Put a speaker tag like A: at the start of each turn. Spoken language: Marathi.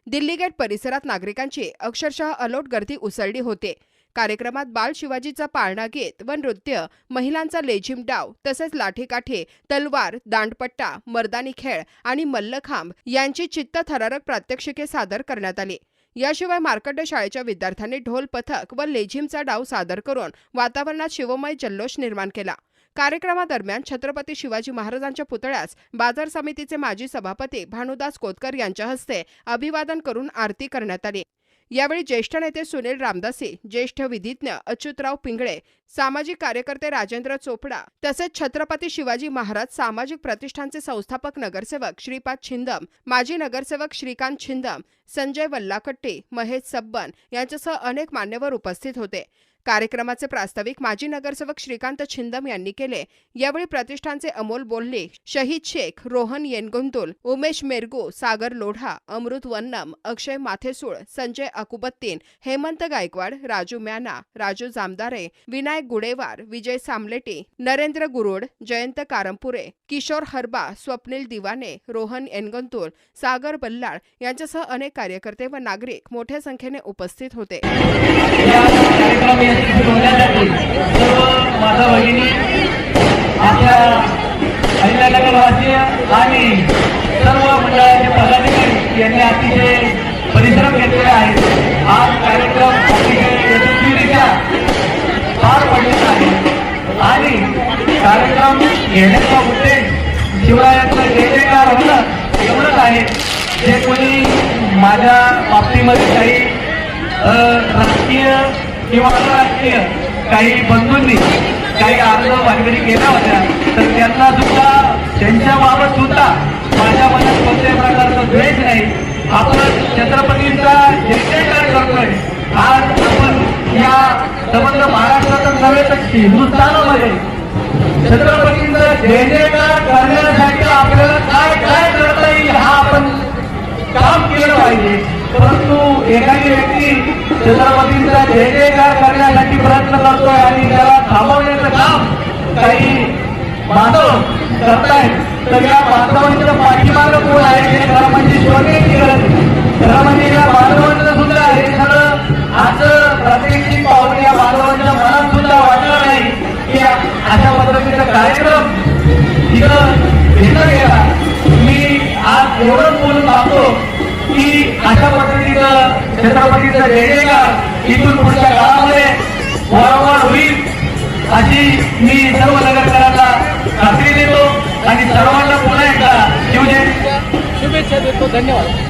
A: दिल्ली गेट परिसरात नागरिकांची अक्षरशः अलोट गर्दी उसळली होती। कार्यक्रमात बाल शिवाजीचा पाळणा गीत व नृत्य, महिलांचा लेझिम डाव तसेच लाठीकाठी, तलवार, दांडपट्टा, मर्दानी खेळ आणि मल्लखांब यांची चित्तथरारक प्रात्यक्षिके सादर करण्यात आली। याशिवाय मार्कंडे शाळेच्या विद्यार्थ्यांनी ढोल पथक व लेझिमचा डाव सादर करून वातावरणात शिवमय जल्लोष निर्माण केला। कार्यक्रमादरम्यान छत्रपती शिवाजी महाराजांच्या पुतळ्यास बाजार समितीचे माजी सभापती भानुदास कोतकर यांच्या हस्ते अभिवादन करून आरती करण्यात आली। यावेळी ज्येष्ठ नेते सुनील रामदासी, ज्येष्ठ विधिज्ञ अच्युतराव पिंगळे, सामाजिक कार्यकर्ते राजेंद्र चोपडा तसेच छत्रपती शिवाजी महाराज सामाजिक प्रतिष्ठानचे संस्थापक नगरसेवक श्रीपाद छिंदम, माजी नगरसेवक श्रीकांत छिंदम, संजय वल्लाकट्टी, महेश सब्बन यांच्यासह अनेक मान्यवर उपस्थित होते। कार्यक्रमाचे प्रास्ताविक माजी नगरसेवक श्रीकांत छिंदम यांनी केले। यावेळी प्रतिष्ठानचे अमोल बोल्ले, शहीद शेख, रोहन येनगुंतुल, उमेश मेरगू, सागर लोढा, अमृत वन्नम, अक्षय माथेसूळ, संजय अकुबत्तीन, हेमंत गायकवाड, राजू म्याना, राजू जामदारे, विनायक गुडेवार, विजय सामलेटी, नरेंद्र गुरुड, जयंत कारंपुरे, किशोर हरबा, स्वप्नील दिवाने, रोहन येनगुंतुल, सागर बल्लाळ यांच्यासह अनेक कार्यकर्ते व नागरिक मोठ्या संख्येने उपस्थित होते।
B: माता भगिनी, आपल्या अहिल्यानगरवासी आणि सर्व मंडळाचे पदाधिकारी यांनी अतिशय परिश्रम घेतलेले आहेत। आज कार्यक्रम अतिशय यशस्वीरित्या पार पडलेला आहे आणि कार्यक्रम घेण्याचा उद्देश शिवरायांचा जयजयकार होणं एवढंच आहे। जे कोणी माझ्या बाबतीमध्ये काही राजकीय किंवा आंतरराष्ट्रीय काही बंधूंनी काही अर्ज भानगडी केल्या होत्या तर त्यांना सुद्धा त्यांच्याबाबत सुद्धा माझ्या मनात कोणत्याही प्रकारचा द्वेष नाही। आपण छत्रपतींचा जयजयकार करतोय। आज आपण या संबंध महाराष्ट्रातच नव्हे तर हिंदुस्थानामध्ये छत्रपतींचा जयजयकार करण्यासाठी आपल्याला काय काय करता येईल हा आपण काम केलं पाहिजे। परंतु एखादी व्यक्ती छत्रपतींचा जयजयकार करण्यासाठी प्रयत्न करतोय आणि त्याला थांबवण्याचं काम काही बांधव करतायत तर या बांधवांच्या पाठीमागं कोण आहे हे खरं म्हणजे शोधण्याची गरज आहे। खरं म्हणजे या बांधवांचं सुद्धा हे सगळं आज प्रात्यक्षिक पाहून या बांधवांच्या मनात सुद्धा वाटलं नाही की अशा पद्धतीचा कार्यक्रम इथं घेतला गेला। मी आज एवढंच बोलून सांगतो की अशा पद्धतीचं छत्रपतीचं जयजयकार इथून पुढच्या काळामध्ये वारंवार होईल अशी मी सर्व नगरकरांना खात्री देतो आणि सर्वांना पुन्हा एकदा शुभेच्छा देतो। धन्यवाद।